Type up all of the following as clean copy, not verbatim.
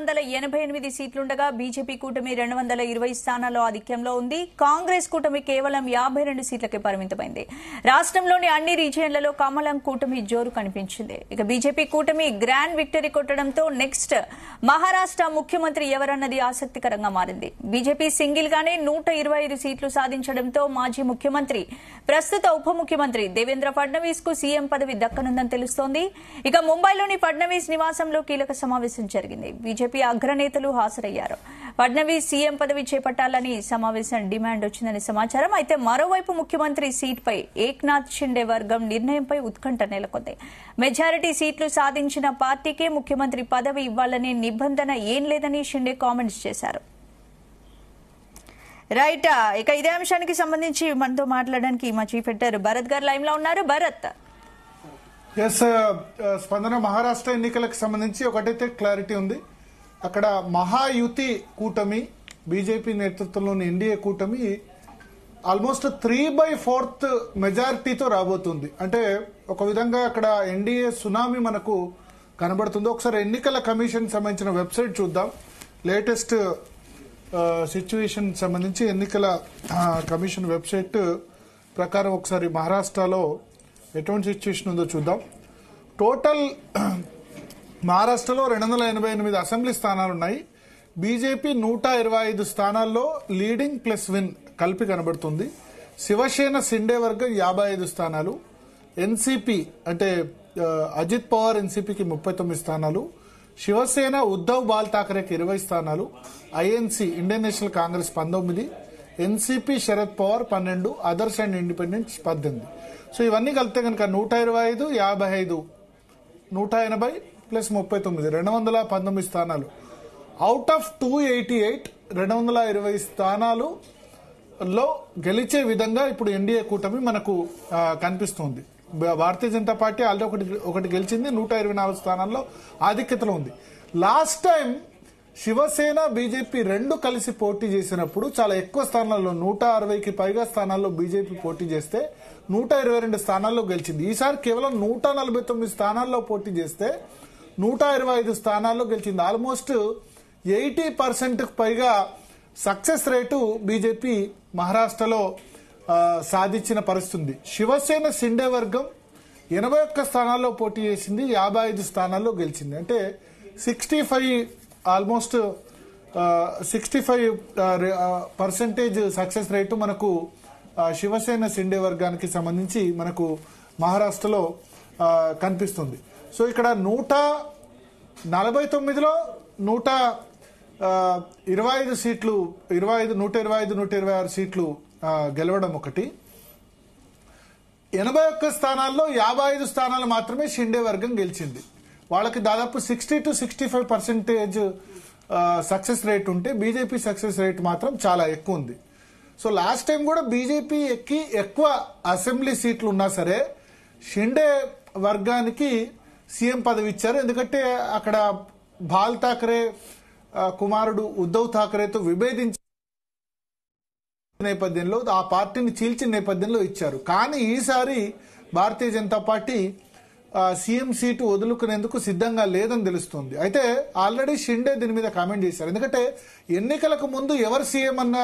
288 సీట్లుండగా BJP కూటమి 220 స్థానాల్లో ఆధిక్యంలో ఉంది. కాంగ్రెస్ కూటమి కేవలం 52 సీట్లకే పరిమితమైంది. రాష్ట్రంలోని అన్ని రీజియన్లలో కమలం కూటమి జోరు కనిపించింది. ఇక బీజేపీ కూటమి గ్రాండ్ విక్టరీ కొట్టడంతో నెక్స్ట్ మహారాష్ట్ర ముఖ్యమంత్రి ఎవరన్నది ఆసక్తికరంగా మారింది. బీజేపీ సింగిల్ గానే 125 సీట్లు సాధించడంతో మాజీ ముఖ్యమంత్రి, ప్రస్తుత ఉప ముఖ్యమంత్రి దేవేంద్ర ఫడ్నవీస్ కు సీఎం పదవి దక్కనుందని తెలుస్తోంది. ఇక ముంబైలోని ఫడ్నవీస్ నివాసంలో కీలక సమావేశం జరిగింది. బీజేపీ అగ్రనేతలు హాజరయ్యారు. ఫడ్నవీస్ సీఎం పదవి చేపట్టాలని సమావేశం డిమాండ్ వచ్చిందని సమాచారం. అయితే మరోవైపు ముఖ్యమంత్రి సీట్పై ఏక్నాథ్ షిండే వర్గం నిర్ణయంపై ఉత్కంఠ నెలకొంది. మెజారిటీ సీట్లు సాధించిన పార్టీకే ముఖ్యమంత్రి పదవి ఇవ్వాలనే నిబంధన ఏం లేదని షిండే కామెంట్స్ చేశారు. రైట్, ఇక ఇదే అంశానికి సంబంధించి మనతో మాట్లాడడానికి మా చీఫ్ ఎడిటర్ భరత్ గారు లైవ్ లో ఉన్నారు. భరత్, స్పందన, మహారాష్ట్ర ఎన్నికలకు సంబంధించి ఒకటైతే క్లారిటీ ఉంది. అక్కడ మహాయుతి కూటమి, బీజేపీ నేతృత్వంలోని ఎన్డీఏ కూటమి ఆల్మోస్ట్ 3/4 మెజారిటీతో రాబోతుంది. అంటే ఒక విధంగా అక్కడ ఎన్డీఏ సునామీ మనకు కనబడుతుంది. ఒకసారి ఎన్నికల కమిషన్ సంబంధించిన వెబ్సైట్ చూద్దాం. లేటెస్ట్ సిచ్యువేషన్ సంబంధించి ఎన్నికల కమిషన్ వెబ్సైట్ ప్రకారం ఒకసారి మహారాష్ట్రలో ఎటువంటి సిచ్యువేషన్ ఉందో చూద్దాం. టోటల్ మహారాష్ట్రలో 288 అసెంబ్లీ స్థానాలున్నాయి. బీజేపీ 125 స్థానాల్లో లీడింగ్ ప్లస్ విన్ కలిపి కనబడుతుంది. శివసేన షిండే వర్గం 55 స్థానాలు, ఎన్సీపీ అంటే అజిత్ పవార్ ఎన్సీపీకి 39 స్థానాలు, శివసేన ఉద్దవ్ బాల్ ఠాకరేకి 20 స్థానాలు, INC Indian national Congress 19, NCP Sharad Pawar 12, others and independents 18. So ఇవన్నీ కలిపితే కనుక 125, 55, 180 ప్లస్ 39, 219 స్థానాలు. అవుట్ ఆఫ్ 288, 220 స్థానాలలో గెలిచే విధంగా ఇప్పుడు ఎన్డీఏ కూటమి మనకు కనిపిస్తుంది. భారతీయ జనతా పార్టీ ఆల్రెడీ ఒకటి గెలిచింది, 124 స్థానాల్లో ఆధిక్యతలో ఉంది. లాస్ట్ టైం శివసేన బీజేపీ రెండు కలిసి పోటీ చేసినప్పుడు చాలా ఎక్కువ స్థానాల్లో 160కి పైగా స్థానాల్లో బీజేపీ పోటీ చేస్తే 122 స్థానాల్లో గెలిచింది. ఈసారి కేవలం 149 స్థానాల్లో పోటీ చేస్తే 125 స్థానాల్లో గెలిచింది. ఆల్మోస్ట్ 80% పైగా సక్సెస్ రేటు బీజేపీ మహారాష్ట్రలో సాధించిన పరిస్థితి. శివసేన షిండే వర్గం 81 స్థానాల్లో పోటీ చేసింది, 55 స్థానాల్లో గెలిచింది. అంటే 65% సక్సెస్ రేటు మనకు శివసేన షిండే వర్గానికి సంబంధించి మనకు మహారాష్ట్రలో కనిపిస్తుంది. సో ఇక్కడ 149లో 125 సీట్లు, 125-126 సీట్లు గెలవడం ఒకటి. 81 స్థానాల్లో 55 స్థానాలు మాత్రమే షిండే వర్గం గెలిచింది. వాళ్ళకి దాదాపు 60-65% సక్సెస్ రేట్ ఉంటే బీజేపీ సక్సెస్ రేట్ మాత్రం చాలా ఎక్కువ ఉంది. సో లాస్ట్ టైం కూడా బీజేపీ ఎక్కువ అసెంబ్లీ సీట్లు ఉన్నా సరే షిండే వర్గానికి సీఎం పదవి ఇచ్చారు. ఎందుకంటే అక్కడ బాల్ ఠాకరే కుమారుడు ఉద్దవ్ ఠాకరేతో విభేదించిన నేపథ్యంలో, ఆ పార్టీని చీల్చిన నేపథ్యంలో ఇచ్చారు. కానీ ఈసారి Bharatiya Janata party CM seat వదులుకునేందుకు సిద్ధంగా లేదని తెలుస్తుంది. అయితే ఆల్రెడీ షిండే దీని మీద కామెంట్ చేశారు. ఎందుకంటే ఎన్నికలకు ముందు ఎవరు సీఎం అన్న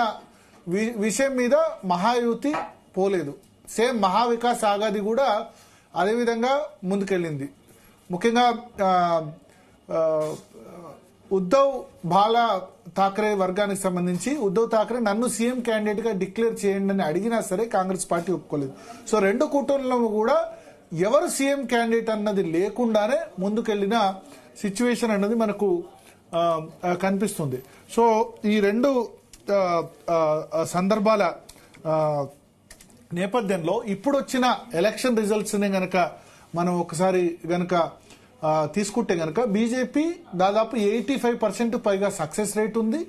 విషయం మీద మహాయుతి పోలేదు. సేమ్ మహావికాస్ ఆఘాది కూడా అదేవిధంగా ముందుకెళ్ళింది. ముఖ్యంగా ఉద్దవ్ బాల్ ఠాకరే వర్గానికి సంబంధించి ఉద్దవ్ ఠాకరే నన్ను సీఎం క్యాండిడేట్ గా డిక్లేర్ చేయండి అని అడిగినా సరే కాంగ్రెస్ పార్టీ ఒప్పుకోలేదు. సో రెండు కూటమిలో కూడా ఎవరు సీఎం క్యాండిడేట్ అన్నది లేకుండానే ముందుకెళ్లిన సిచ్యువేషన్ అన్నది మనకు కనిపిస్తుంది. సో ఈ రెండు సందర్భాల నేపథ్యంలో ఇప్పుడు వచ్చిన ఎలక్షన్ రిజల్ట్స్ ని గనక మనం ఒకసారి గనక తీసుకుంటే గనక బీజేపీ దాదాపు 85% పైగా సక్సెస్ రేట్ ఉంది.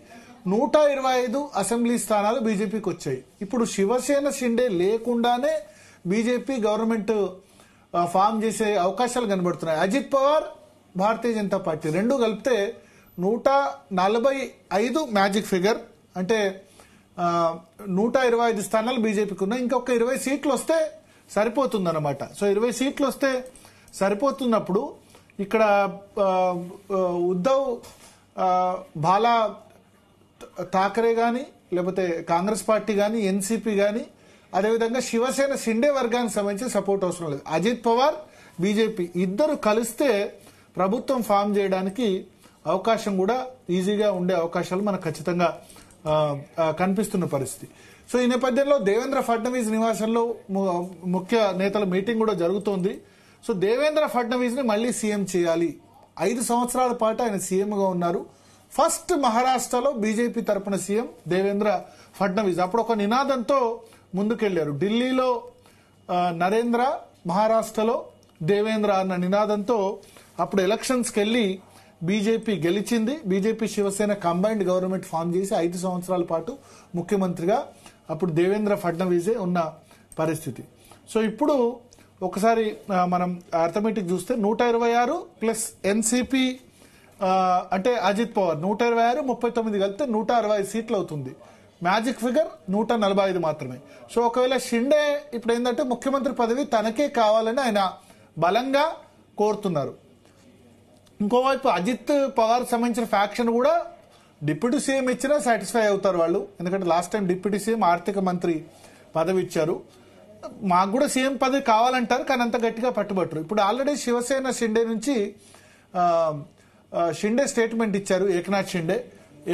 125 అసెంబ్లీ స్థానాలు బీజేపీకి వచ్చాయి. ఇప్పుడు శివసేన షిండే లేకుండానే బీజేపీ గవర్నమెంట్ ఫామ్ చేసే అవకాశాలు కనబడుతున్నాయి. అజిత్ పవార్, భారతీయ జనతా పార్టీ రెండు కలిపితే 145 మ్యాజిక్ ఫిగర్, అంటే 125 స్థానాలు బీజేపీకి ఉన్నాయి. ఇంకొక 20 సీట్లు వస్తే సరిపోతుందన్నమాట. సో 20 సీట్లు వస్తే సరిపోతున్నప్పుడు ఇక్కడ ఉద్దవ్ బాలా ఠాకరే కానీ లేకపోతే కాంగ్రెస్ పార్టీ కానీ ఎన్సీపీ కానీ అదేవిధంగా శివసేన షిండే వర్గానికి సంబంధించి సపోర్ట్ అవసరం లేదు. అజిత్ పవార్ బీజేపీ ఇద్దరు కలిస్తే ప్రభుత్వం ఫామ్ చేయడానికి అవకాశం కూడా ఈజీగా ఉండే అవకాశాలు మనకు ఖచ్చితంగా కనిపిస్తున్న పరిస్థితి. సో ఈ నేపథ్యంలో దేవేంద్ర ఫడ్నవీస్ నివాసంలో ముఖ్య నేతల మీటింగ్ కూడా జరుగుతోంది. సో దేవేంద్ర ఫడ్నవీస్ ని మళ్లీ సీఎం చేయాలి. 5 సంవత్సరాల పాటు ఆయన సీఎంగా ఉన్నారు. ఫస్ట్ మహారాష్ట్రలో బీజేపీ తరపున సీఎం దేవేంద్ర ఫడ్నవీస్. అప్పుడు ఒక నినాదంతో ముందుకెళ్లారు. ఢిల్లీలో నరేంద్ర, మహారాష్ట్రలో దేవేంద్ర అన్న నినాదంతో అప్పుడు ఎలక్షన్స్కి వెళ్లి బీజేపీ గెలిచింది. BJP Shiv Sena combined government form చేసి 5 సంవత్సరాల పాటు ముఖ్యమంత్రిగా అప్పుడు దేవేంద్ర ఫడ్నవీసే ఉన్న పరిస్థితి. సో ఇప్పుడు ఒకసారి మనం అర్థమెటిక్ చూస్తే 126 ప్లస్ ఎన్సీపీ అంటే అజిత్ పవార్ 126, 39 కలిపితే 160 సీట్లు అవుతుంది. మ్యాజిక్ ఫిగర్ 145 మాత్రమే. సో ఒకవేళ షిండే ఇప్పుడు ఏంటంటే ముఖ్యమంత్రి పదవి తనకే కావాలని ఆయన బలంగా కోరుతున్నారు. ఇంకోవైపు అజిత్ పవార్ సంబంధించిన ఫ్యాక్షన్ కూడా డిప్యూటీ సీఎం ఇచ్చినా సాటిస్ఫై అవుతారు వాళ్ళు. ఎందుకంటే లాస్ట్ టైం డిప్యూటీ సీఎం ఆర్థిక మంత్రి పదవి ఇచ్చారు. మాకు కూడా సీఎం పదవి కావాలంటారు, కానీ అంత గట్టిగా పట్టుబట్టరు. ఇప్పుడు ఆల్రెడీ శివసేన షిండే నుంచి షిండే స్టేట్మెంట్ ఇచ్చారు. ఏకనాథ్ షిండే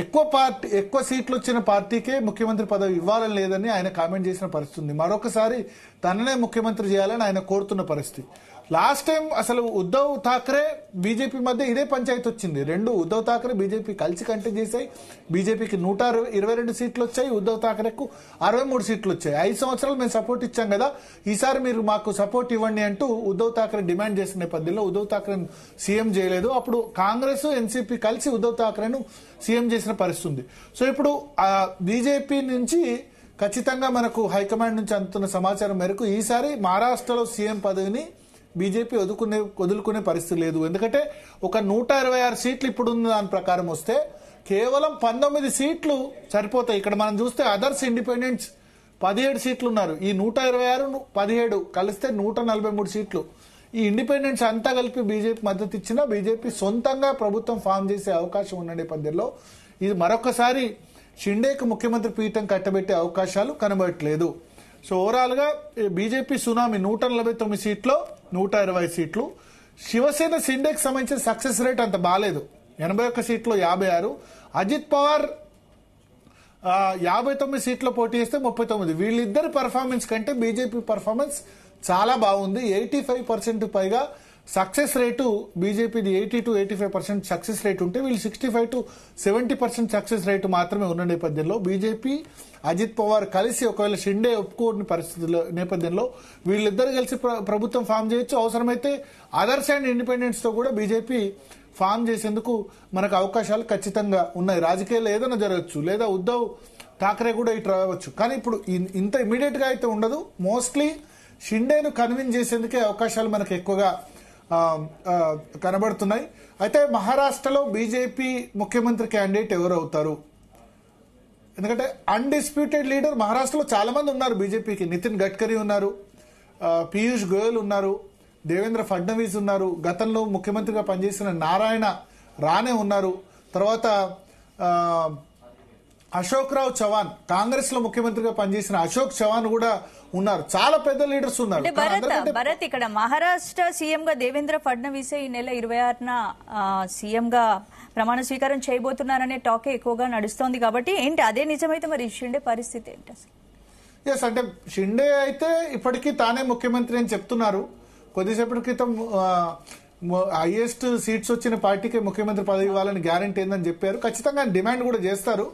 ఎక్కువ సీట్లు వచ్చిన పార్టీకే ముఖ్యమంత్రి పదవి ఇవ్వాలని లేదని ఆయన కామెంట్ చేసిన పరిస్థితి. మరొకసారి తననే ముఖ్యమంత్రి చేయాలని ఆయన కోరుతున్న పరిస్థితి. లాస్ట్ టైం అసలు ఉద్ధవ్ ఠాక్రే బీజేపీ మధ్య ఇదే పంచాయతీ వచ్చింది. ఉద్ధవ్ ఠాక్రే బీజేపీ కలిసి కంటెస్ట్ చేశాయి. బీజేపీకి 122 సీట్లు వచ్చాయి, ఉద్ధవ్ ఠాక్రేకు 63 సీట్లు వచ్చాయి. 5 సంవత్సరాలు మేము సపోర్ట్ ఇచ్చాం కదా, ఈసారి మీరు మాకు సపోర్ట్ ఇవ్వండి అంటూ ఉద్ధవ్ ఠాక్రే డిమాండ్ చేసిన నేపథ్యంలో ఉద్ధవ్ ఠాక్రేను సీఎం చేయలేదు. అప్పుడు కాంగ్రెస్, ఎన్సీపీ కలిసి ఉద్ధవ్ ఠాక్రేను సీఎం చేసిన పరిస్థితి ఉంది. సో ఇప్పుడు బీజేపీ నుంచి ఖచ్చితంగా మనకు హైకమాండ్ నుంచి అందుతున్న సమాచారం మేరకు ఈసారి మహారాష్ట్రలో సీఎం పదవిని బీజేపీ వదులుకునే పరిస్థితి లేదు. ఎందుకంటే ఒక 126 సీట్లు ఇప్పుడున్న దాని ప్రకారం వస్తే కేవలం 19 సీట్లు సరిపోతాయి. ఇక్కడ మనం చూస్తే అదర్స్ ఇండిపెండెంట్స్ 17 సీట్లు ఉన్నారు. ఈ 126, 17 కలిస్తే 143 సీట్లు. ఈ ఇండిపెండెంట్స్ అంతా కలిపి బీజేపీ మద్దతు ఇచ్చినా బీజేపీ సొంతంగా ప్రభుత్వం ఫామ్ చేసే అవకాశం ఉన్న నేపథ్యంలో ఇది మరొకసారి షిండేకు ముఖ్యమంత్రి పీఠం కట్టబెట్టే అవకాశాలు కనబడట్లేదు. సో ఓవరాల్ గా బీజేపీ సునామీ 149 సీట్లో 120 సీట్లు. శివసేన షిండేకి సంబంధించిన సక్సెస్ రేట్ అంత బాలేదు. 81 సీట్లో 56. అజిత్ పవార్ 59 సీట్లో పోటీ చేస్తే 39. వీళ్ళిద్దరి పర్ఫార్మెన్స్ కంటే బీజేపీ పర్ఫార్మెన్స్ చాలా బాగుంది. 85% పైగా సక్సెస్ రేటు బీజేపీది 80 to 85% సక్సెస్ రేట్ ఉంటే వీళ్ళు 65 to 70% సక్సెస్ రేటు మాత్రమే ఉన్న నేపథ్యంలో బీజేపీ అజిత్ పవార్ కలిసి ఒకవేళ షిండే ఒప్పుకోని పరిస్థితుల నేపథ్యంలో వీళ్ళిద్దరు కలిసి ప్రభుత్వం ఫామ్ చేయొచ్చు. అవసరమైతే అదర్స్ అండ్ ఇండిపెండెంట్స్ తో కూడా బీజేపీ ఫామ్ చేసేందుకు మనకు అవకాశాలు ఖచ్చితంగా ఉన్నాయి. రాజకీయాల్లో ఏదైనా జరగచ్చు, లేదా ఉద్ధవ్ ఠాక్రే కూడా ఇటు రావచ్చు. కానీ ఇప్పుడు ఇంత ఇమీడియట్ గా అయితే ఉండదు. మోస్ట్లీ షిండేను కన్విన్స్ చేసేందుకే అవకాశాలు మనకు ఎక్కువగా కనబడుతున్నాయి. అయితే మహారాష్ట్రలో బీజేపీ ముఖ్యమంత్రి క్యాండిడేట్ ఎవరు అవుతారు? ఎందుకంటే అన్డిస్ప్యూటెడ్ లీడర్ మహారాష్ట్రలో చాలా మంది ఉన్నారు బీజేపీకి. నితిన్ గడ్కరీ ఉన్నారు, పీయూష్ గోయల్ ఉన్నారు, దేవేంద్ర ఫడ్నవీస్ ఉన్నారు, గతంలో ముఖ్యమంత్రిగా పనిచేసిన నారాయణ రానే ఉన్నారు, తర్వాత అశోక్ రావు చవాన్ కాంగ్రెస్ లో ముఖ్యమంత్రిగా పనిచేసిన అశోక్ చవాన్ కూడా ఉన్నారు. చాలా పెద్ద లీడర్స్ ఉన్నారు. భరత్ ఇక్కడ మహారాష్ట్ర సీఎం గా దేవేంద్ర ఫడ్నవీసే ఈ నెల 26న సీఎం గా ప్రమాణ స్వీకారం చేయబోతున్నారనే టాక్ ఎక్కువగా నడుస్తోంది. కాబట్టి ఏంటి అదే నిజమైతే మరి షిండే పరిస్థితి ఏంటి అసలు? ఎస్, అంటే షిండే అయితే ఇప్పటికీ తానే ముఖ్యమంత్రి అని చెప్తున్నారు. కొద్దిసేపటి క్రితం హైయెస్ట్ సీట్స్ వచ్చిన పార్టీకి ముఖ్యమంత్రి పదవి ఇవ్వాలని గ్యారంటీ ఏందని చెప్పారు. ఖచ్చితంగా డిమాండ్ కూడా చేస్తారు.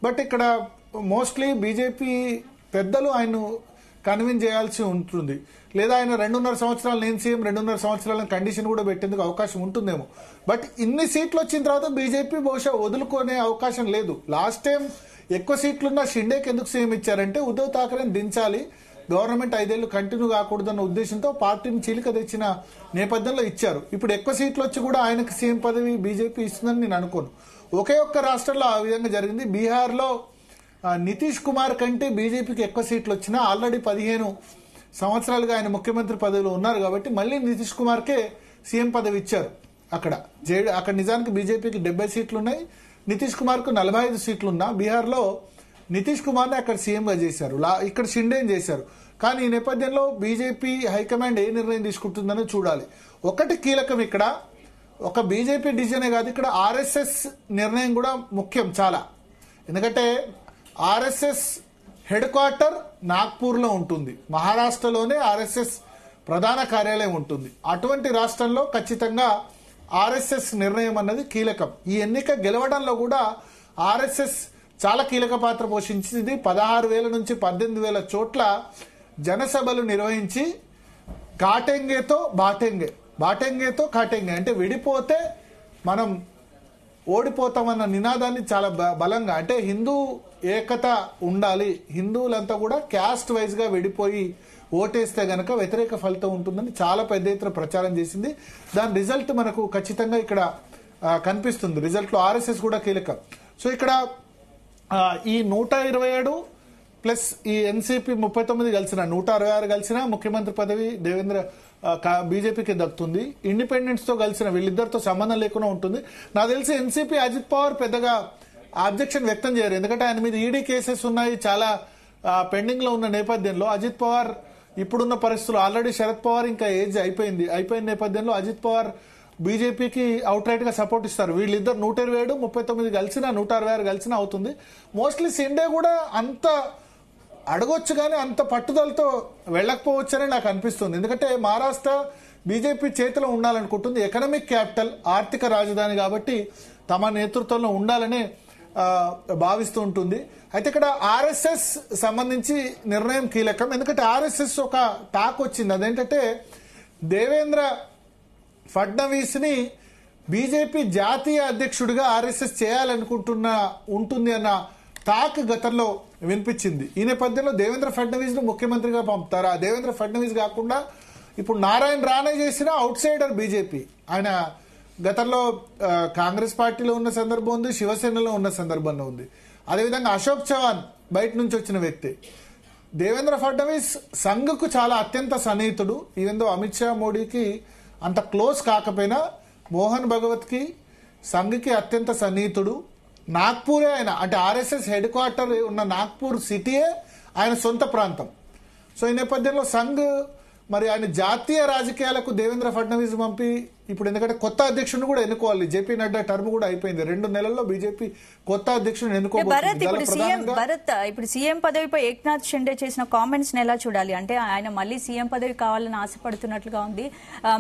బట్ ఇక్కడ మోస్ట్లీ బీజేపీ పెద్దలు ఆయన కన్విన్స్ చేయాల్సి ఉంటుంది. లేదా ఆయన 2.5 సంవత్సరాలు నేను సీఎం 2.5 సంవత్సరాల కండిషన్ కూడా పెట్టేందుకు అవకాశం ఉంటుందేమో. బట్ ఇన్ని సీట్లు వచ్చిన తర్వాత బీజేపీ బహుశా వదులుకునే అవకాశం లేదు. లాస్ట్ టైం ఎక్కువ సీట్లున్న షిండేకి ఎందుకు సీఎం ఇచ్చారంటే ఉద్ధవ్ ఠాక్రేని దించాలి, గవర్నమెంట్ 5 ఏళ్లు కంటిన్యూ కాకూడదన్న ఉద్దేశంతో పార్టీని చీలిక తెచ్చిన నేపథ్యంలో ఇచ్చారు. ఇప్పుడు ఎక్కువ సీట్లు వచ్చి కూడా ఆయనకు సీఎం పదవి బీజేపీ ఇస్తుందని నేను అనుకోను. ఒకే ఒక్క రాష్ట్రంలో ఆ విధంగా జరిగింది. బీహార్లో నితీష్ కుమార్ కంటే బీజేపీకి ఎక్కువ సీట్లు వచ్చినా ఆల్రెడీ 15 సంవత్సరాలుగా ఆయన ముఖ్యమంత్రి పదవిలో ఉన్నారు కాబట్టి మళ్ళీ నితీష్ కుమార్కే సీఎం పదవి ఇచ్చారు. అక్కడ నిజానికి బీజేపీకి 70 సీట్లు ఉన్నాయి, నితీష్ కుమార్ కు 45 సీట్లున్నా బీహార్లో నితీష్ కుమార్ ని అక్కడ సీఎంగా చేశారు, ఇక్కడ షిండేని చేశారు. కానీ ఈ నేపథ్యంలో బీజేపీ హైకమాండ్ ఏ నిర్ణయం తీసుకుంటుందని చూడాలి. ఒకటి కీలకం ఇక్కడ, ఒక బీజేపీ డిసిజనే కాదు, ఇక్కడ ఆర్ఎస్ఎస్ నిర్ణయం కూడా ముఖ్యం చాలా. ఎందుకంటే ఆర్ఎస్ఎస్ హెడ్ క్వార్టర్ నాగ్పూర్లో ఉంటుంది, మహారాష్ట్రలోనే ఆర్ఎస్ఎస్ ప్రధాన కార్యాలయం ఉంటుంది. అటువంటి రాష్ట్రంలో ఖచ్చితంగా ఆర్ఎస్ఎస్ నిర్ణయం అన్నది కీలకం. ఈ ఎన్నిక గెలవడంలో కూడా ఆర్ఎస్ఎస్ చాలా కీలక పాత్ర పోషించింది. 16,000 నుంచి 18,000 చోట్ల జనసభలు నిర్వహించి కాటెంగేతో బాటెంగేతో కాటెంగే అంటే విడిపోతే మనం ఓడిపోతామన్న నినాదాన్ని చాలా బలంగా, అంటే హిందూ ఏకత ఉండాలి, హిందువులంతా కూడా క్యాస్ట్ వైజ్ గా విడిపోయి ఓటేస్తే గనక వ్యతిరేక ఫలితం ఉంటుందని చాలా పెద్ద ఎత్తున ప్రచారం చేసింది. దాని రిజల్ట్ మనకు ఖచ్చితంగా ఇక్కడ కనిపిస్తుంది. రిజల్ట్ లో ఆర్ఎస్ఎస్ కూడా కీలకం. సో ఇక్కడ ఈ 127 ప్లస్ ఈ ఎన్సీపీ 39 కలిసిన 166 కలిసిన ముఖ్యమంత్రి పదవి బీజేపీకి దక్కుతుంది. ఇండిపెండెన్స్ తో కలిసిన వీళ్ళిద్దరితో సంబంధం లేకుండా ఉంటుంది. నాకు తెలిసి ఎన్సీపీ అజిత్ పవార్ పెద్దగా అబ్జెక్షన్ వ్యక్తం చేయరు, ఎందుకంటే ఆయన మీద ఈడీ కేసెస్ ఉన్నాయి, చాలా పెండింగ్ లో ఉన్న నేపథ్యంలో అజిత్ పవార్ ఇప్పుడున్న పరిస్థితులు ఆల్రెడీ శరద్ పవార్ ఇంకా ఏజ్ అయిపోయిన నేపథ్యంలో అజిత్ పవార్ బీజేపీకి అవుట్ రైట్ గా సపోర్ట్ ఇస్తారు. వీళ్ళిద్దరు 127, 39 కలిసినా 166 కలిసినా అవుతుంది. మోస్ట్లీ షిండే కూడా అంత అడగొచ్చు కానీ అంత పట్టుదలతో వెళ్ళకపోవచ్చని నాకు అనిపిస్తుంది. ఎందుకంటే మహారాష్ట్ర బీజేపీ చేతిలో ఉండాలనుకుంటుంది, ఎకనామిక్ క్యాపిటల్, ఆర్థిక రాజధాని కాబట్టి తమ నేతృత్వంలో ఉండాలని భావిస్తూ ఉంటుంది. అయితే ఇక్కడ ఆర్ఎస్ఎస్ సంబంధించి నిర్ణయం కీలకం, ఎందుకంటే ఆర్ఎస్ఎస్ ఒక టాక్ వచ్చింది, అదేంటంటే దేవేంద్ర ఫడ్నవీస్ ని బీజేపీ జాతీయ అధ్యక్షుడిగా ఆర్ఎస్ఎస్ ఉంటుంది అన్న టాక్ గతంలో వినిపించింది. ఈ నేపథ్యంలో దేవేంద్ర ఫడ్నవీస్ ను ముఖ్యమంత్రిగా పంపుతారా? దేవేంద్ర ఫడ్నవీస్ కాకుండా ఇప్పుడు నారాయణ రాణే చేసిన అవుట్ సైడర్ బీజేపీ, ఆయన గతంలో కాంగ్రెస్ పార్టీలో ఉన్న సందర్భం ఉంది, శివసేనలో ఉన్న సందర్భంలో ఉంది. అదేవిధంగా అశోక్ చవాన్ బయట నుంచి వచ్చిన వ్యక్తి. దేవేంద్ర ఫడ్నవీస్ సంఘ్కు చాలా అత్యంత సన్నిహితుడు, ఈవెందో అమిత్ షా మోడీకి అంత క్లోజ్ కాకపోయినా మోహన్ భగవత్ కి సంఘ్కి అత్యంత సన్నిహితుడు. నాగ్పూరే ఆయన, అంటే ఆర్ఎస్ఎస్ హెడ్ క్వార్టర్ ఉన్న నాగ్పూర్ సిటీయే ఆయన సొంత ప్రాంతం. సో ఈ నేపథ్యంలో సంఘ్ మరి ఆయన జాతీయ రాజకీయాలకు దేవేంద్ర ఫడ్నవీస్ పంపి ఇప్పుడు, ఎందుకంటే కొత్త అధ్యక్షుడిని కూడా ఎన్నుకోవాలి, జేపీ నడ్డా టర్మ్ కూడా అయిపోయింది, 2 నెలల్లో బీజేపీ కొత్త అధ్యక్షుడిని ఎన్నుకోబోతుంది. ఇప్పుడు సీఎం పదవిపై ఏక్నాథ్ షిండే చేసిన కామెంట్స్ ని ఎలా చూడాలి? అంటే ఆయన మళ్ళీ సీఎం పదవి కావాలని ఆశపడుతున్నట్లుగా ఉంది.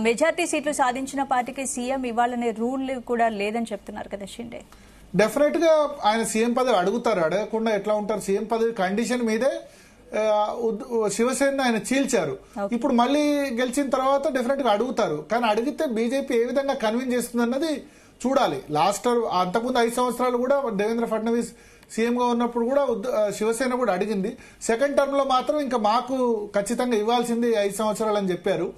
మెజార్టీ సీట్లు సాధించిన పార్టీకి సీఎం ఇవ్వాలనే రూల్ కూడా లేదని చెప్తున్నారు కదా షిండే. డెఫినెట్ గా ఆయన సీఎం పదవి అడుగుతారు, అడగకుండా ఎట్లా ఉంటారు? సీఎం పదవి కండిషన్ మీదే శివసేన ఆయన చీల్చారు. ఇప్పుడు మళ్ళీ గెలిచిన తర్వాత డెఫినెట్ గా అడుగుతారు, కానీ అడిగితే బీజేపీ ఏ విధంగా కన్విన్స్ చేస్తుంది అన్నది చూడాలి. అంతకుముందు 5 సంవత్సరాలు కూడా దేవేంద్ర ఫడ్నవీస్ సీఎం గా ఉన్నప్పుడు కూడా శివసేన కూడా అడిగింది. సెకండ్ టర్మ్ లో మాత్రం ఇంకా మాకు ఖచ్చితంగా ఇవ్వాల్సింది 5 సంవత్సరాలు అని చెప్పారు.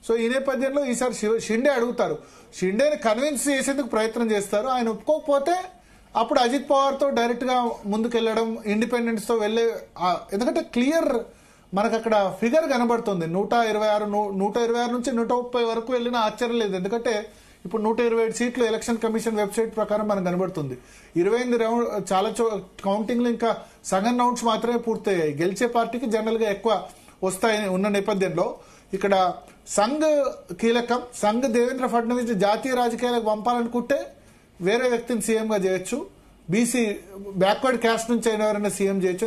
సో ఈ నేపథ్యంలో ఈసారి షిండే అడుగుతారు, షిండేని కన్విన్స్ చేసేందుకు ప్రయత్నం చేస్తారు. ఆయన ఒప్పుకోకపోతే అప్పుడు అజిత్ పవార్ తో డైరెక్ట్ గా ముందుకెళ్లడం, ఇండిపెండెన్స్ తో వెళ్లే, ఎందుకంటే క్లియర్ మనకు అక్కడ ఫిగర్ కనబడుతుంది. 126 నుంచి 130 వరకు వెళ్ళినా ఆశ్చర్యం లేదు, ఎందుకంటే ఇప్పుడు 127 సీట్లు ఎలక్షన్ కమిషన్ వెబ్సైట్ ప్రకారం మనకు కనబడుతుంది. 28 రౌండ్ చాలా కౌంటింగ్లు ఇంకా సగం రౌండ్స్ మాత్రమే పూర్తయ్యాయి. గెలిచే పార్టీకి జనరల్ గా ఎక్కువ వస్తాయని ఉన్న నేపథ్యంలో ఇక్కడ సంఘ్ కీలకం. సంఘ్ దేవేంద్ర ఫడ్నవీస్ జాతీయ రాజకీయాలకు పంపాలనుకుంటే వేరే వ్యక్తిని సీఎం గా చేయొచ్చు, బీసీ బ్యాక్వర్డ్ క్యాస్ట్ నుంచి అయిన ఎవరైనా సీఎం చేయొచ్చు.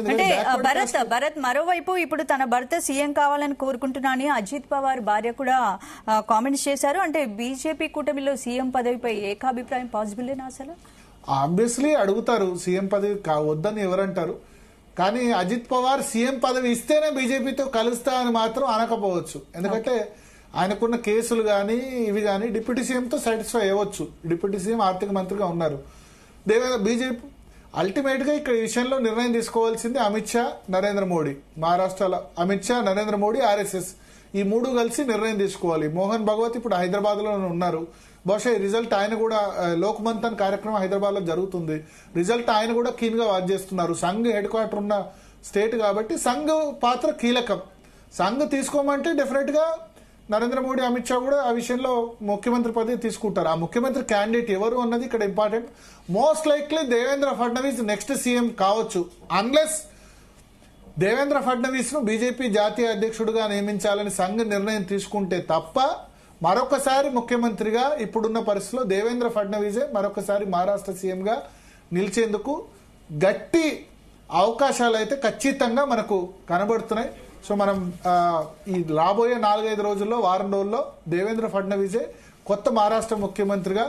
భరత్ మరోవైపు ఇప్పుడు తన భర్త సీఎం కావాలని కోరుకుంటున్నానని అజిత్ పవార్ భార్య కూడా కామెంట్స్ చేశారు. అంటే బీజేపీ కూటమిలో సీఎం పదవిపై ఏకాభిప్రాయం పాసిబులేనా? అసలు ఆబ్వియస్లీ అడుగుతారు, సీఎం పదవి వద్దని ఎవరంటారు, కానీ అజిత్ పవార్ సీఎం పదవి ఇస్తేనే బీజేపీతో కలుస్తా అని మాత్రం అనకపోవచ్చు. ఎందుకంటే ఆయనకున్న కేసులు గానీ ఇవి గానీ డిప్యూటీ సీఎంతో సాటిస్ఫై అవ్వచ్చు. డిప్యూటీ సీఎం ఆర్థిక మంత్రిగా ఉన్నారు. బీజేపీ అల్టిమేట్ గా ఇక్కడ ఈ విషయంలో నిర్ణయం తీసుకోవాల్సింది అమిత్ షా, నరేంద్ర మోడీ. మహారాష్ట్రలో అమిత్ షా, నరేంద్ర మోడీ, ఆర్ఎస్ఎస్ ఈ 3 కలిసి నిర్ణయం తీసుకోవాలి. మోహన్ భగవత్ ఇప్పుడు హైదరాబాద్ లో ఉన్నారు. బహుశా ఈ రిజల్ట్ ఆయన కూడా, లోక్ మంథన్ కార్యక్రమం హైదరాబాద్ లో జరుగుతుంది, రిజల్ట్ ఆయన కూడా కీన్ గా వాచ్ చేస్తున్నారు. సంఘ్ హెడ్ క్వార్టర్ ఉన్న స్టేట్ కాబట్టి సంఘ్ పాత్ర కీలకం. సంఘ్ తీసుకోమంటే డెఫినెట్ గా నరేంద్ర మోడీ, అమిత్ షా కూడా ఆ విషయంలో ముఖ్యమంత్రి పదవి తీసుకుంటారు. ఆ ముఖ్యమంత్రి క్యాండిడేట్ ఎవరు అన్నది ఇక్కడ important. Most likely Devendra Fadnavis next CM కావచ్చు, అన్లెస్ దేవేంద్ర ఫడ్నవీస్ ను బీజేపీ జాతీయ అధ్యక్షుడిగా నియమించాలని సంఘ్ నిర్ణయం తీసుకుంటే తప్ప మరొకసారి ముఖ్యమంత్రిగా ఇప్పుడున్న పరిస్థితిలో దేవేంద్ర ఫడ్నవీసే మరొకసారి మహారాష్ట్ర సీఎంగా నిలిచేందుకు గట్టి అవకాశాలు అయితే ఖచ్చితంగా మనకు కనబడుతున్నాయి. సో మనం ఈ రాబోయే 4-5 రోజుల్లో, వారం రోజుల్లో దేవేంద్ర ఫడ్నవీసే కొత్త మహారాష్ట్ర ముఖ్యమంత్రిగా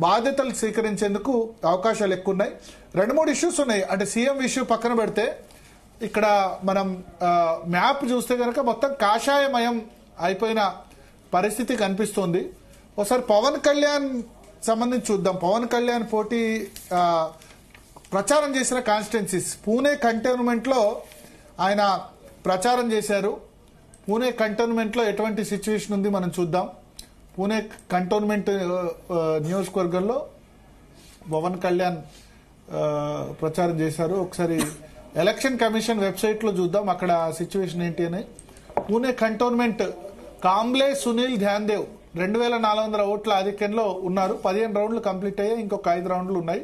బాధ్యతలు స్వీకరించేందుకు అవకాశాలు ఎక్కువ ఉన్నాయి. 2-3 ఇష్యూస్ ఉన్నాయి. అంటే సీఎం ఇష్యూ పక్కన పెడితే ఇక్కడ మనం మ్యాప్ చూస్తే కనుక మొత్తం కాషాయమయం అయిపోయిన పరిస్థితి కనిపిస్తోంది. ఒకసారి పవన్ కళ్యాణ్ సంబంధించి చూద్దాం. పవన్ కళ్యాణ్ పోటీ ప్రచారం చేసిన కాన్స్టిట్యున్సీస్, పూణే కంటోన్మెంట్ లో ఆయన ప్రచారం చేశారు. పూణే కంటోన్మెంట్ లో ఎటువంటి సిచ్యువేషన్ ఉంది మనం చూద్దాం. పూణే కంటోన్మెంట్ నియోజకవర్గంలో పవన్ కళ్యాణ్ ప్రచారం చేశారు. ఒకసారి ఎలక్షన్ కమిషన్ వెబ్సైట్ లో చూద్దాం అక్కడ సిచ్యువేషన్ ఏంటి అని. పూణే కంటోన్మెంట్ కాంబ్లే సునీల్ ధ్యాన్దేవ్ 2400 ఓట్ల ఆధిక్యంలో ఉన్నారు. 15 రౌండ్లు కంప్లీట్ అయ్యాయి, ఇంకొక 5 రౌండ్లు ఉన్నాయి.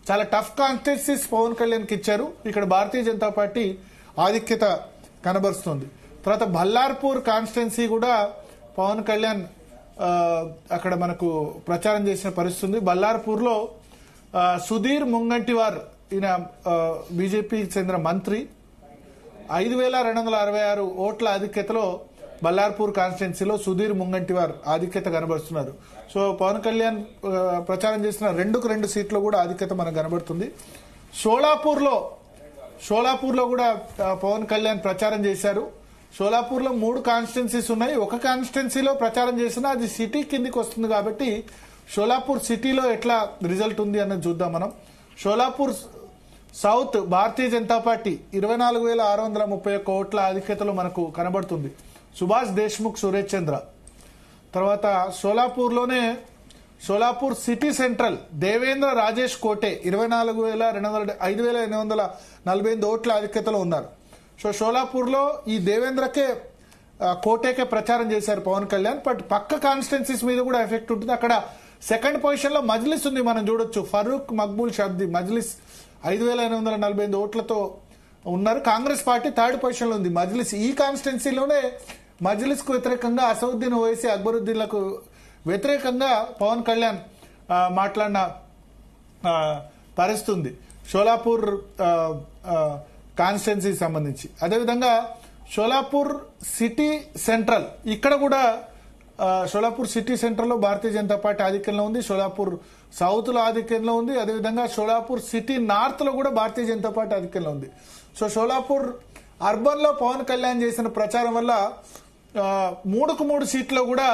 చాలా టఫ్ కాన్స్టిట్యున్సీస్ పవన్ కళ్యాణ్ కి ఇచ్చారు. ఇక్కడ భారతీయ జనతా పార్టీ ఆధిక్యత కనబరుస్తుంది. తర్వాత బల్లార్పూర్ కాన్స్టిట్యున్సీ కూడా పవన్ కళ్యాణ్ అక్కడ మనకు ప్రచారం చేసిన పరిస్థితి ఉంది. బల్లార్పూర్ లో సుధీర్ ముంగంటివార్, ఈయన బీజేపీకి చెందిన మంత్రి, 5266 ఓట్ల ఆధిక్యతలో బల్లార్పూర్ కాన్స్టిట్యున్సీలో సుధీర్ ముంగంటివార్ ఆధిక్యత కనబరుస్తున్నారు. సో పవన్ కళ్యాణ్ ప్రచారం చేసిన 2 సీట్లు కూడా ఆధిక్యత మనకు కనబడుతుంది. షోలాపూర్లో కూడా పవన్ కళ్యాణ్ ప్రచారం చేశారు. షోలాపూర్లో 3 కాన్స్టిట్యున్సీస్ ఉన్నాయి. ఒక కాన్స్టిట్యున్సీలో ప్రచారం చేసినా అది సిటీ కిందికి వస్తుంది కాబట్టి షోలాపూర్ సిటీలో ఎట్లా రిజల్ట్ ఉంది అన్నది చూద్దాం మనం. షోలాపూర్ సౌత్ భారతీయ జనతా పార్టీ 24,631 ఓట్ల ఆధిక్యతలో మనకు కనబడుతుంది. సుభాష్ దేశ్ముఖ్, సురేష్ చంద్ర. తర్వాత షోలాపూర్ సిటీ సెంట్రల్ దేవేంద్ర రాజేష్ కోటే 5,848 ఓట్ల ఆధిక్యతలో ఉన్నారు. సో షోలాపూర్ లో ఈ దేవేంద్రకే కోటేకే ప్రచారం చేశారు పవన్ కళ్యాణ్. బట్ పక్క కాన్స్టిట్యున్సీస్ మీద కూడా ఎఫెక్ట్ ఉంటుంది. అక్కడ సెకండ్ పొజిషన్ లో మజ్లిస్ ఉంది, మనం చూడొచ్చు. ఫరూక్ మక్బూల్ షబ్ది మజ్లిస్ 5,848 ఓట్లతో ఉన్నారు. కాంగ్రెస్ పార్టీ థర్డ్ పొజిషన్ లో ఉంది. మజ్లిస్ ఈ కాన్స్టిట్యున్సీలోనే మజ్లిస్ కు వ్యతిరేకంగా అసదుద్దీన్ ఓవైసీ, అక్బరుద్దీన్లకు వ్యతిరేకంగా పవన్ కళ్యాణ్ మాట్లాడిన పరిస్థితి ఉంది షోలాపూర్ కాన్స్టిట్యున్సీ సంబంధించి. అదేవిధంగా షోలాపూర్ సిటీ సెంట్రల్, ఇక్కడ కూడా షోలాపూర్ సిటీ సెంట్రల్ లో భారతీయ జనతా పార్టీ ఆధిక్యంలో ఉంది. షోలాపూర్ సౌత్ లో ఆధిక్యంలో ఉంది. అదేవిధంగా షోలాపూర్ సిటీ నార్త్ లో కూడా భారతీయ జనతా పార్టీ ఆధిక్యంలో ఉంది. సో షోలాపూర్ అర్బన్ లో పవన్ కళ్యాణ్ చేసిన ప్రచారం వల్ల 3 సీట్లో కూడా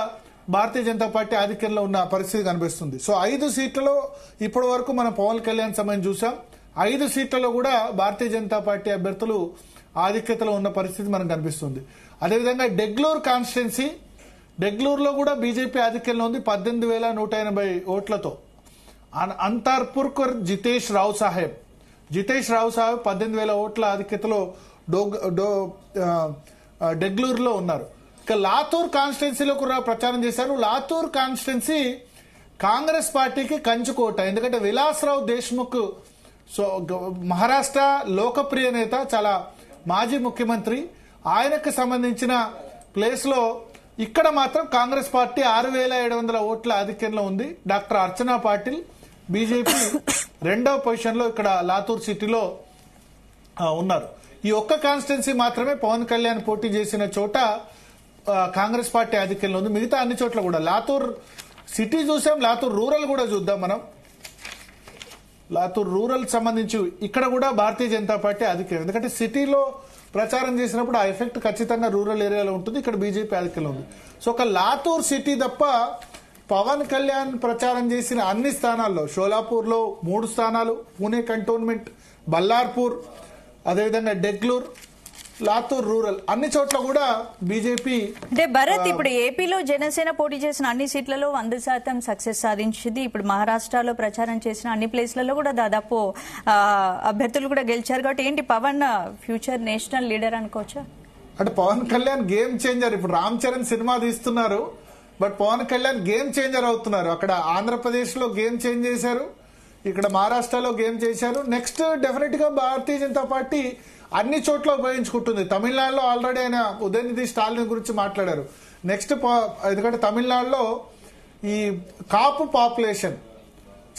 భారతీయ జనతా పార్టీ ఆధిక్యంలో ఉన్న పరిస్థితి కనిపిస్తుంది. సో 5 సీట్లలో ఇప్పటి వరకు మనం పవన్ కళ్యాణ్ సమయం చూసాం. 5 సీట్లలో కూడా భారతీయ జనతా పార్టీ అభ్యర్థులు ఆధిక్యతలో ఉన్న పరిస్థితి మనకు కనిపిస్తుంది. అదేవిధంగా డెగ్లూర్ కాన్స్టిట్యున్సీ, డెగ్లూరులో కూడా బీజేపీ ఆధిక్యంలో ఉంది 18,180 ఓట్లతో. అంతార్పూర్కర్ జితేష్ రావు సాహెబ్ 18,000 ఓట్ల ఆధిక్యతలో డెగ్లూరులో ఉన్నారు. ఇక లాతూర్ కాన్స్టిట్యున్సీలో కూడా ప్రచారం చేశారు. లాతూర్ కాన్స్టిట్యున్సీ కాంగ్రెస్ పార్టీకి కంచుకోట. ఎందుకంటే విలాసరావు దేశ్ముఖ్ మహారాష్ట్ర లోకప్రియ నేత, చాలా మాజీ ముఖ్యమంత్రి, ఆయనకు సంబంధించిన ప్లేస్ లో ఇక్కడ మాత్రం కాంగ్రెస్ పార్టీ 6,700 ఓట్ల ఆధిక్యంలో ఉంది. డాక్టర్ అర్చనా పాటిల్ బీజేపీ 2వ పొజిషన్ లో ఇక్కడ లాతూర్ సిటీలో ఉన్నారు. ఈ ఒక్క కాన్స్టిట్యున్సీ మాత్రమే పవన్ కళ్యాణ్ పోటీ చేసిన చోట కాంగ్రెస్ పార్టీ ఆధిక్యంలో ఉంది. మిగతా అన్ని చోట్ల కూడా లాతూర్ సిటీ చూసాం, లాతూర్ రూరల్ కూడా చూద్దాం మనం. లాతూర్ రూరల్ సంబంధించి ఇక్కడ కూడా భారతీయ జనతా పార్టీ ఆధిక్యం. ఎందుకంటే సిటీలో ప్రచారం చేసినప్పుడు ఆ ఎఫెక్ట్ ఖచ్చితంగా రూరల్ ఏరియాలో ఉంటుంది. ఇక్కడ బీజేపీ ఆధిక్యంలో ఉంది. సో ఒక లాతూర్ సిటీ తప్ప పవన్ కళ్యాణ్ ప్రచారం చేసిన అన్ని స్థానాల్లో, షోలాపూర్ లో 3 స్థానాలు, పూణే కంటోన్మెంట్, బల్లార్పూర్, అదేవిధంగా డెగ్లూర్, లాతూర్ రూరల్, అన్ని చోట్ల కూడా బీజేపీ. అంటే భరత్, ఇప్పుడు ఏపీలో జనసేన పోటీ చేసిన అన్ని సీట్లలో 100% సక్సెస్ సాధించింది. ఇప్పుడు మహారాష్ట్రలో ప్రచారం చేసిన అన్ని ప్లేస్లలో కూడా దాదాపు అభ్యర్థులు కూడా గెలిచారు. కాబట్టి ఏంటి పవన్ ఫ్యూచర్ నేషనల్ లీడర్ అనుకోవచ్చా? అంటే పవన్ కళ్యాణ్ గేమ్ చేంజర్. ఇప్పుడు రామ్ చరణ్ సినిమా తీస్తున్నారు, but Pawan Kalyan game changer అవుతున్నారు. అక్కడ ఆంధ్రప్రదేశ్ లో గేమ్ చేంజ్ చేశారు, ఇక్కడ మహారాష్ట్రలో గేమ్ చేశారు. నెక్స్ట్ డెఫినెట్ గా భారతీయ జనతా పార్టీ అన్ని చోట్ల ఉపయోగించుకుంటుంది. తమిళనాడులో ఆల్రెడీ ఆయన ఉదయనిధి స్టాలిన్ గురించి మాట్లాడారు. నెక్స్ట్ ఎందుకంటే తమిళనాడులో ఈ కాపు పాపులేషన్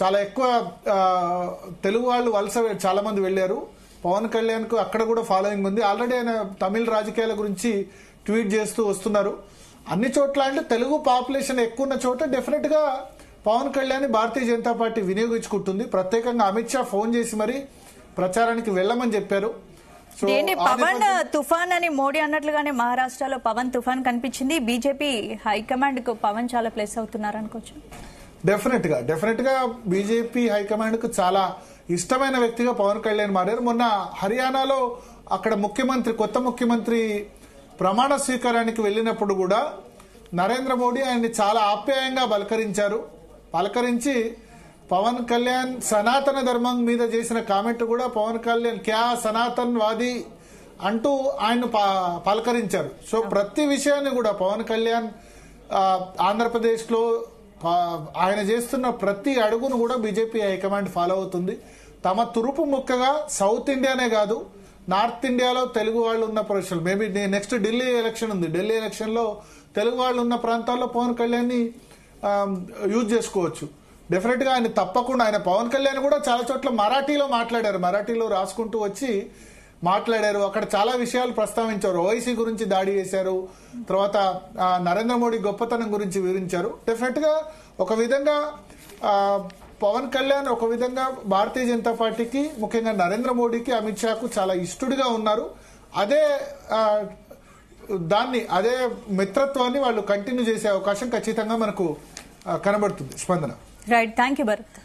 చాలా ఎక్కువ, తెలుగు వాళ్ళు వలస చాలా మంది వెళ్లారు. పవన్ కళ్యాణ్ కు అక్కడ కూడా ఫాలోయింగ్ ఉంది. ఆల్రెడీ ఆయన తమిళ రాజకీయాల గురించి ట్వీట్ చేస్తూ వస్తున్నారు. అన్ని చోట్ల అంటే తెలుగు పాపులేషన్ ఎక్కువ ఉన్న చోట డెఫినెట్ గా పవన్ కళ్యాణ్ భారతీయ జనతా పార్టీ వినియోగించుకుంటుంది. ప్రత్యేకంగా అమిత్ షా ఫోన్ చేసి మరి ప్రచారానికి వెళ్ళమని చెప్పారు. పవన్ తుఫాన్ అని మోడీ అన్నట్లుగానే మహారాష్ట్రలో పవన్ తుఫాన్ కనిపించింది. బీజేపీ హైకమాండ్ కు పవన్ చాలా ప్లస్ అవుతున్నారు అనుకోవచ్చు. డెఫినెట్ గా బీజేపీ హైకమాండ్ కు చాలా ఇష్టమైన వ్యక్తిగా పవన్ కళ్యాణ్ మారారు. మొన్న హర్యానాలో అక్కడ కొత్త ముఖ్యమంత్రి ప్రమాణ స్వీకారానికి వెళ్ళినప్పుడు కూడా నరేంద్ర మోడీ ఆయన్ని చాలా ఆప్యాయంగా పలకరించి పవన్ కళ్యాణ్ సనాతన ధర్మం మీద చేసిన కామెంట్ కూడా పవన్ కళ్యాణ్ క్యా సనాతన్ వాది అంటూ ఆయన పలకరించారు. సో ప్రతి విషయాన్ని కూడా పవన్ కళ్యాణ్ ఆంధ్రప్రదేశ్ లో ఆయన చేస్తున్న ప్రతి అడుగును కూడా బీజేపీ హైకమాండ్ ఫాలో అవుతుంది. తమ తురుపు ముక్కగా సౌత్ ఇండియానే కాదు, నార్త్ ఇండియాలో తెలుగు వాళ్ళు ఉన్న ప్రదేశాలు, మేబీ నెక్స్ట్ ఢిల్లీ ఎలక్షన్ ఉంది, ఢిల్లీ ఎలక్షన్ లో తెలుగు వాళ్ళు ఉన్న ప్రాంతాల్లో పవన్ కళ్యాణ్ ని యూజ్ చేసుకోవచ్చు. డెఫినెట్ గా ఆయన తప్పకుండా పవన్ కళ్యాణ్ కూడా చాలా చోట్ల మరాఠీలో మాట్లాడారు, మరాఠీలో రాసుకుంటూ వచ్చి మాట్లాడారు. అక్కడ చాలా విషయాలు ప్రస్తావించారు. ఓవైసీ గురించి దాడి చేశారు, తర్వాత నరేంద్ర మోడీ గొప్పతనం గురించి వివరించారు. డెఫినెట్ గా ఒక విధంగా పవన్ కళ్యాణ్ ఒక విధంగా భారతీయ జనతా పార్టీకి, ముఖ్యంగా నరేంద్ర మోడీకి, అమిత్ షాకు చాలా ఇష్టడుగా ఉన్నారు. అదే మిత్రత్వాన్ని వాళ్ళు కంటిన్యూ చేసే అవకాశం ఖచ్చితంగా మనకు కనబడుతుంది. స్పందన. Right, thank you Bharat.